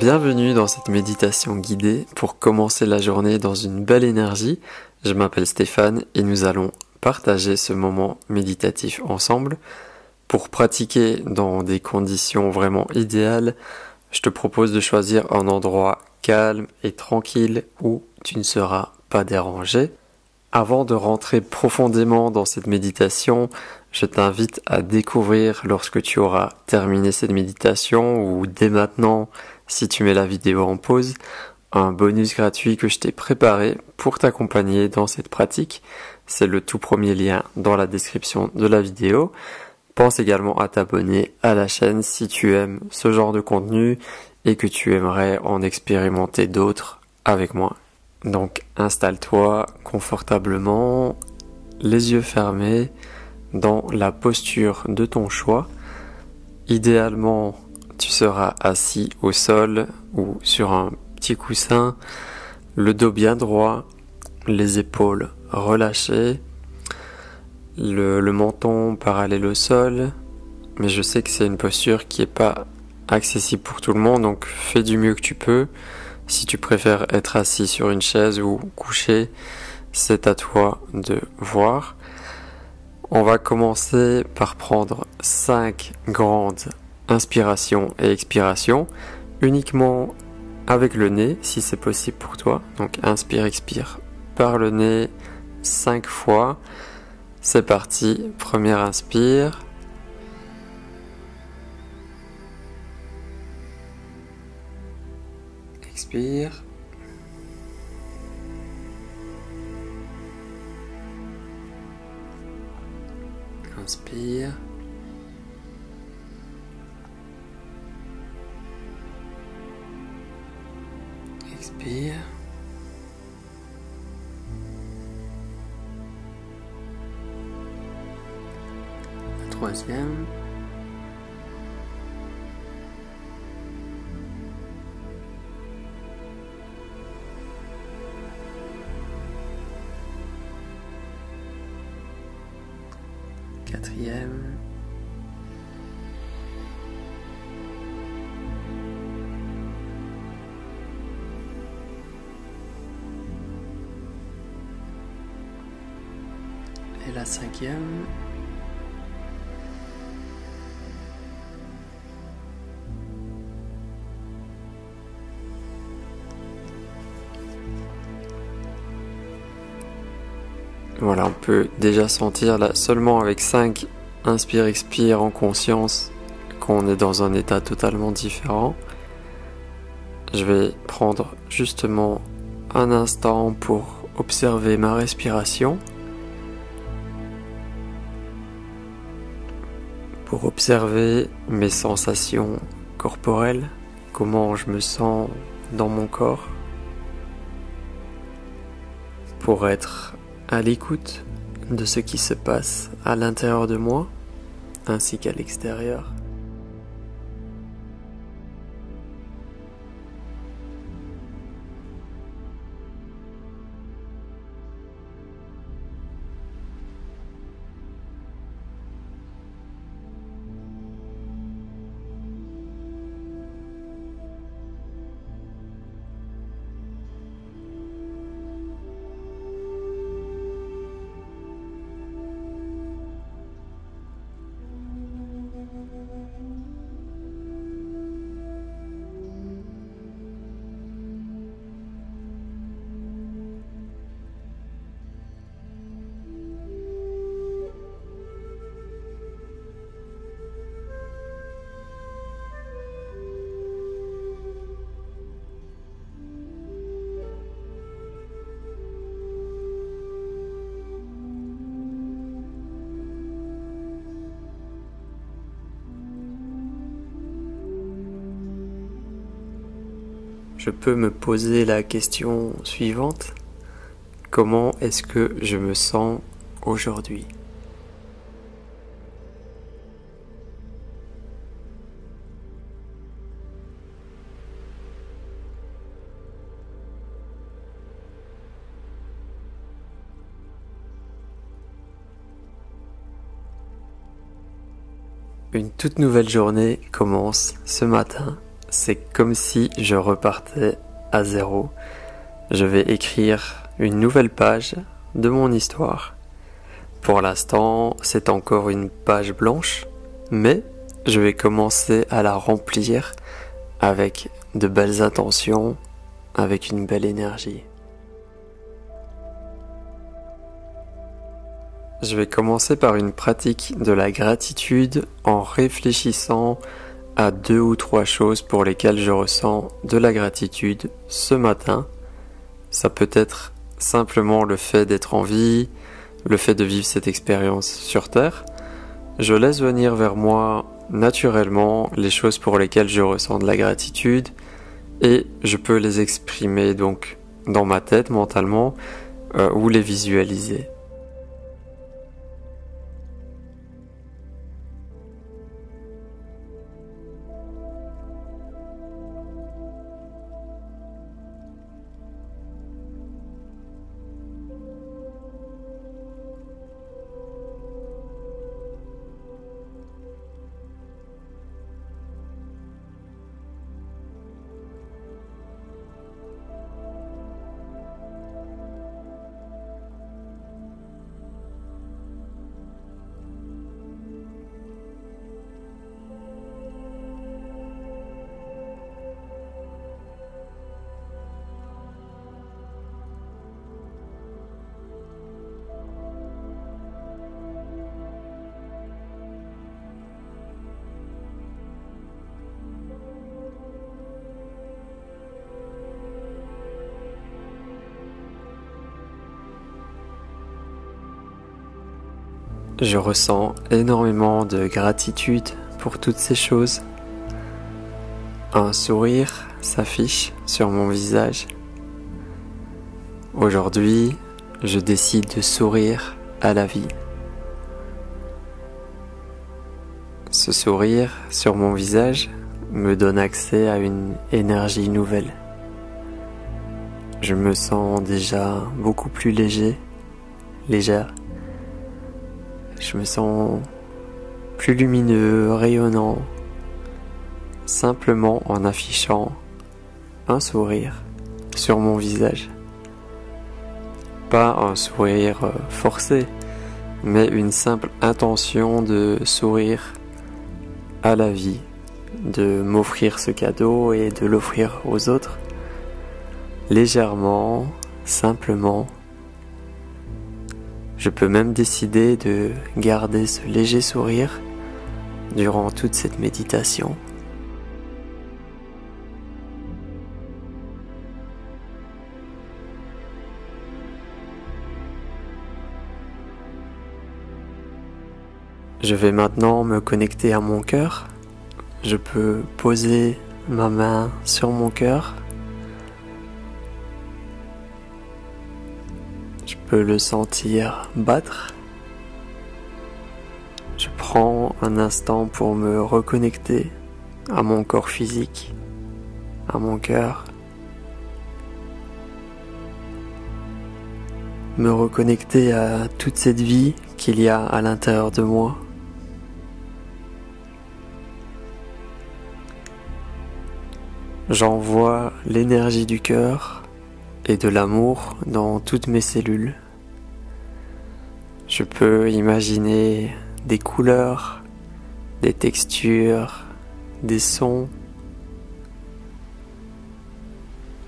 Bienvenue dans cette méditation guidée pour commencer la journée dans une belle énergie. Je m'appelle Stéphane et nous allons partager ce moment méditatif ensemble. Pour pratiquer dans des conditions vraiment idéales, je te propose de choisir un endroit calme et tranquille où tu ne seras pas dérangé. Avant de rentrer profondément dans cette méditation, je t'invite à découvrir lorsque tu auras terminé cette méditation ou dès maintenant, si tu mets la vidéo en pause, un bonus gratuit que je t'ai préparé pour t'accompagner dans cette pratique. C'est le tout premier lien dans la description de la vidéo. Pense également à t'abonner à la chaîne si tu aimes ce genre de contenu et que tu aimerais en expérimenter d'autres avec moi. Donc installe-toi confortablement, les yeux fermés, dans la posture de ton choix. Idéalement, tu seras assis au sol ou sur un petit coussin, le dos bien droit, les épaules relâchées, le menton parallèle au sol, mais je sais que c'est une posture qui n'est pas accessible pour tout le monde, donc fais du mieux que tu peux. Si tu préfères être assis sur une chaise ou couché, c'est à toi de voir. On va commencer par prendre 5 grandes inspirations et expirations, uniquement avec le nez, si c'est possible pour toi. Donc inspire, expire par le nez 5 fois. C'est parti, première inspire. Expire. Inspire. Expire. La troisième. Quatrième. Et la cinquième. Voilà, on peut déjà sentir là, seulement avec 5 inspire-expire en conscience, qu'on est dans un état totalement différent. Je vais prendre justement un instant pour observer ma respiration, pour observer mes sensations corporelles, comment je me sens dans mon corps, pour être à l'écoute de ce qui se passe à l'intérieur de moi ainsi qu'à l'extérieur. Je peux me poser la question suivante. Comment est-ce que je me sens aujourd'hui ? Une toute nouvelle journée commence ce matin. c'est comme si je repartais à zéro. Je vais écrire une nouvelle page de mon histoire. Pour l'instant, c'est encore une page blanche, mais je vais commencer à la remplir avec de belles intentions, avec une belle énergie. Je vais commencer par une pratique de la gratitude en réfléchissant à 2 ou 3 choses pour lesquelles je ressens de la gratitude ce matin. Ça peut être simplement le fait d'être en vie, le fait de vivre cette expérience sur Terre. Je laisse venir vers moi naturellement les choses pour lesquelles je ressens de la gratitude et je peux les exprimer donc dans ma tête mentalement ou les visualiser. Je ressens énormément de gratitude pour toutes ces choses. Un sourire s'affiche sur mon visage. Aujourd'hui, je décide de sourire à la vie. Ce sourire sur mon visage me donne accès à une énergie nouvelle. Je me sens déjà beaucoup plus légère. Je me sens plus lumineux, rayonnant, simplement en affichant un sourire sur mon visage. Pas un sourire forcé, mais une simple intention de sourire à la vie, de m'offrir ce cadeau et de l'offrir aux autres, légèrement, simplement. Je peux même décider de garder ce léger sourire durant toute cette méditation. Je vais maintenant me connecter à mon cœur. Je peux poser ma main sur mon cœur. Je peux le sentir battre. Je prends un instant pour me reconnecter à mon corps physique, à mon cœur. Me reconnecter à toute cette vie qu'il y a à l'intérieur de moi. J'envoie l'énergie du cœur et de l'amour dans toutes mes cellules. Je peux imaginer des couleurs, des textures, des sons.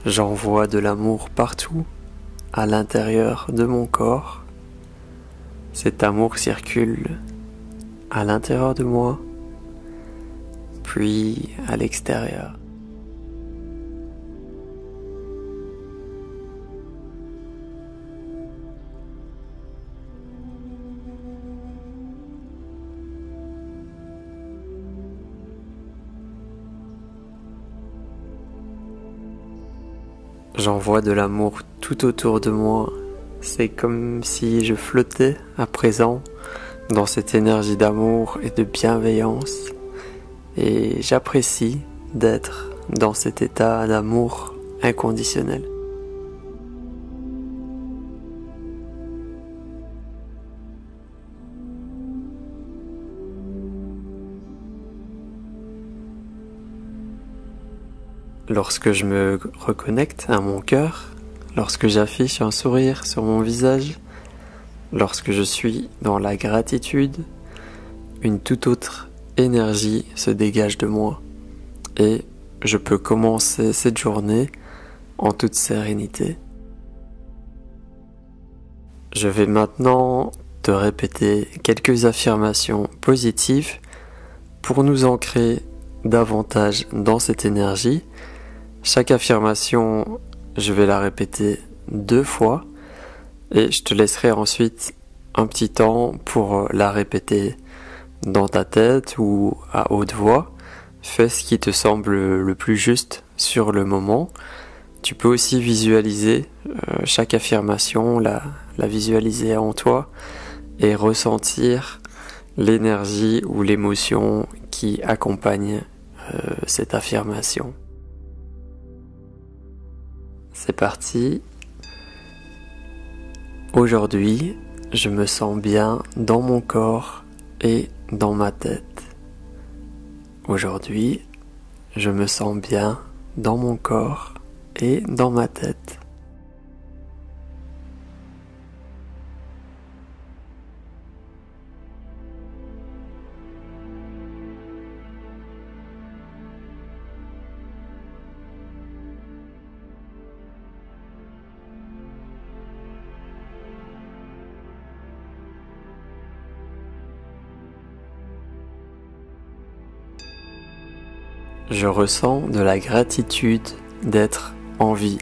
J'envoie de l'amour partout, à l'intérieur de mon corps. Cet amour circule à l'intérieur de moi, puis à l'extérieur. J'envoie de l'amour tout autour de moi. C'est comme si je flottais à présent dans cette énergie d'amour et de bienveillance. Et j'apprécie d'être dans cet état d'amour inconditionnel. Lorsque je me reconnecte à mon cœur, lorsque j'affiche un sourire sur mon visage, lorsque je suis dans la gratitude, une toute autre énergie se dégage de moi et je peux commencer cette journée en toute sérénité. Je vais maintenant te répéter quelques affirmations positives pour nous ancrer davantage dans cette énergie. Chaque affirmation, je vais la répéter 2 fois et je te laisserai ensuite un petit temps pour la répéter dans ta tête ou à haute voix. Fais ce qui te semble le plus juste sur le moment. Tu peux aussi visualiser chaque affirmation, la visualiser en toi et ressentir l'énergie ou l'émotion qui accompagne cette affirmation. C'est parti. Aujourd'hui, je me sens bien dans mon corps et dans ma tête. Aujourd'hui, je me sens bien dans mon corps et dans ma tête. Je ressens de la gratitude d'être en vie.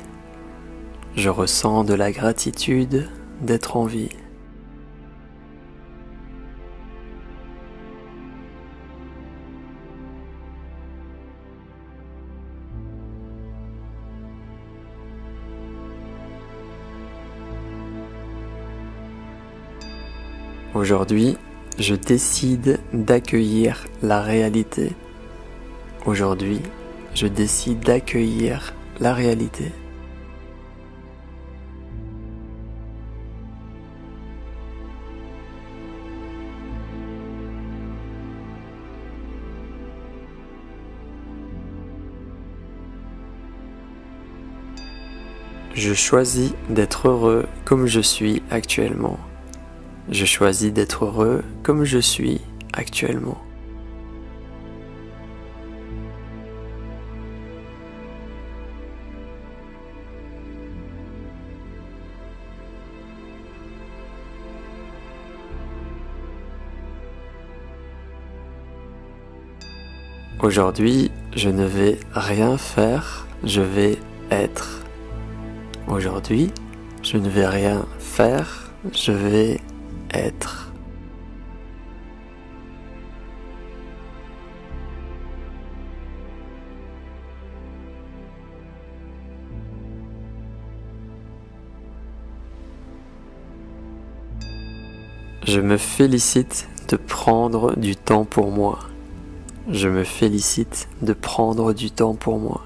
Je ressens de la gratitude d'être en vie. Aujourd'hui, je décide d'accueillir la réalité. Aujourd'hui, je décide d'accueillir la réalité. Je choisis d'être heureux comme je suis actuellement. Je choisis d'être heureux comme je suis actuellement. Aujourd'hui, je ne vais rien faire, je vais être. Aujourd'hui, je ne vais rien faire, je vais être. Je me félicite de prendre du temps pour moi. Je me félicite de prendre du temps pour moi.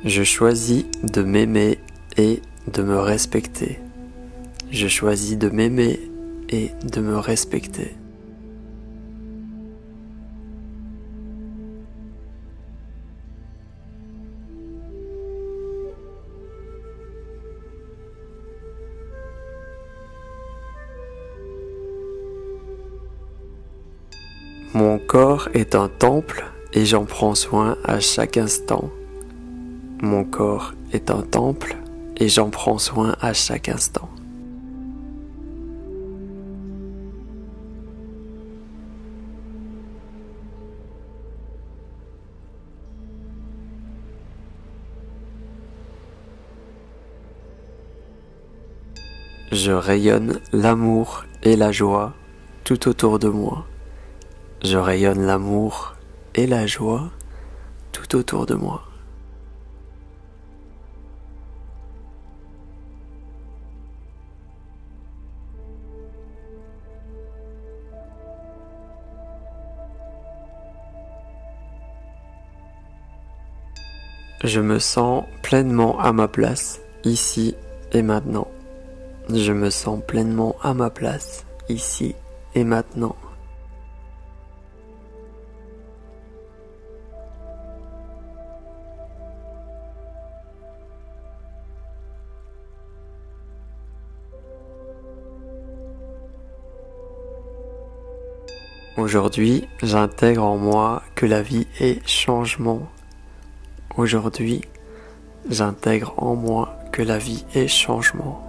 Je choisis de m'aimer et de me respecter. Je choisis de m'aimer et de me respecter. Mon corps est un temple et j'en prends soin à chaque instant. Mon corps est un temple et j'en prends soin à chaque instant. Je rayonne l'amour et la joie tout autour de moi. Je rayonne l'amour et la joie tout autour de moi. Je me sens pleinement à ma place, ici et maintenant. Je me sens pleinement à ma place, ici et maintenant. Aujourd'hui, j'intègre en moi que la vie est changement. Aujourd'hui, j'intègre en moi que la vie est changement.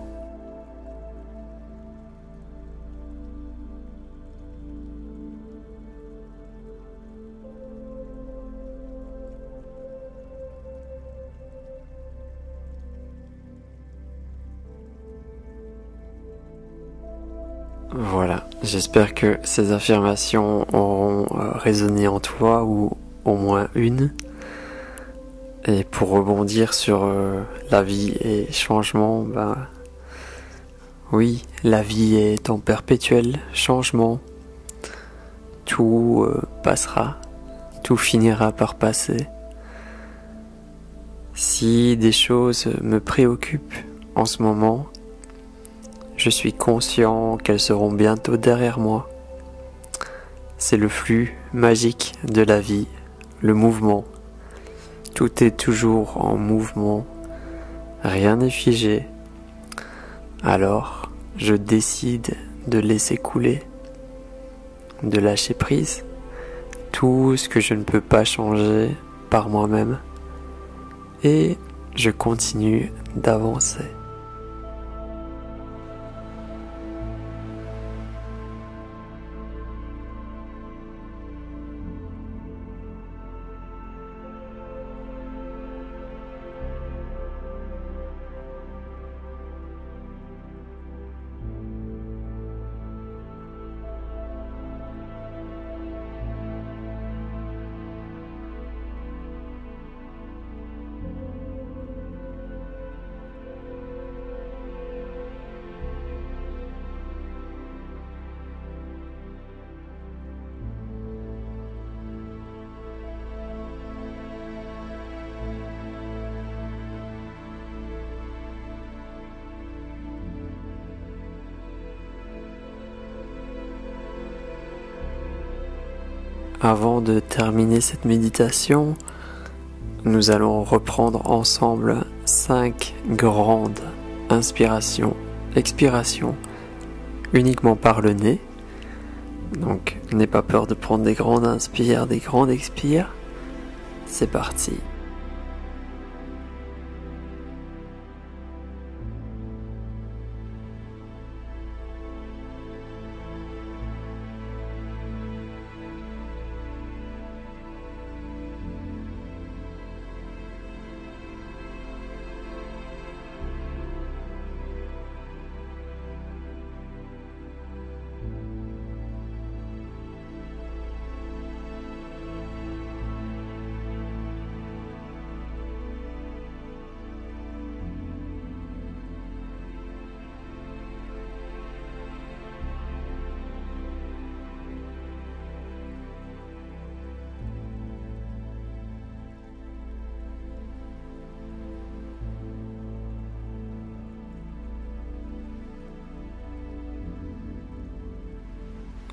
Voilà, j'espère que ces affirmations auront résonné en toi ou au moins une. Et pour rebondir sur la vie et changement, oui, la vie est en perpétuel changement. Tout passera, tout finira par passer. Si des choses me préoccupent en ce moment, je suis conscient qu'elles seront bientôt derrière moi. C'est le flux magique de la vie, le mouvement. Tout est toujours en mouvement, rien n'est figé. Alors, je décide de laisser couler, de lâcher prise, tout ce que je ne peux pas changer par moi-même. Et je continue d'avancer. Avant de terminer cette méditation, nous allons reprendre ensemble 5 grandes inspirations, expirations, uniquement par le nez. Donc, n'aie pas peur de prendre des grandes inspires, des grandes expires. C'est parti.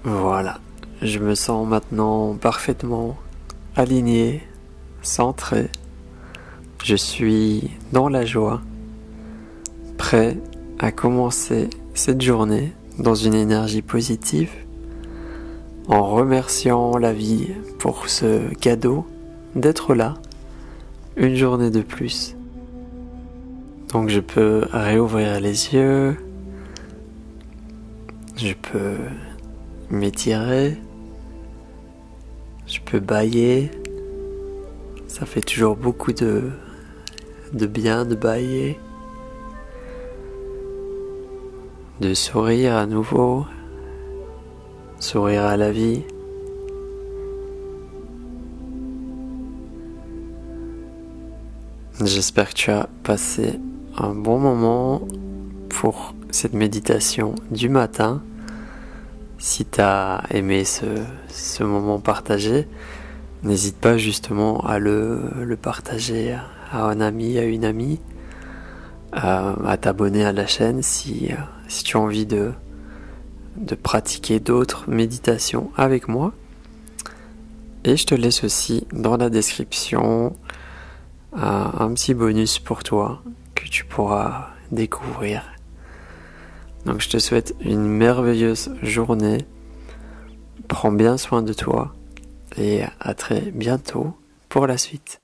Voilà, je me sens maintenant parfaitement aligné, centré. Je suis dans la joie, prêt à commencer cette journée dans une énergie positive, en remerciant la vie pour ce cadeau d'être là, une journée de plus. Donc je peux réouvrir les yeux, je peux m'étirer, je peux bâiller. Ça fait toujours beaucoup de bien de bâiller, de sourire à nouveau, sourire à la vie. J'espère que tu as passé un bon moment pour cette méditation du matin. Si tu as aimé ce moment partagé, n'hésite pas justement à le partager à un ami, à une amie, à t'abonner à la chaîne si tu as envie de pratiquer d'autres méditations avec moi. Et je te laisse aussi dans la description un petit bonus pour toi que tu pourras découvrir. Donc je te souhaite une merveilleuse journée. Prends bien soin de toi et à très bientôt pour la suite.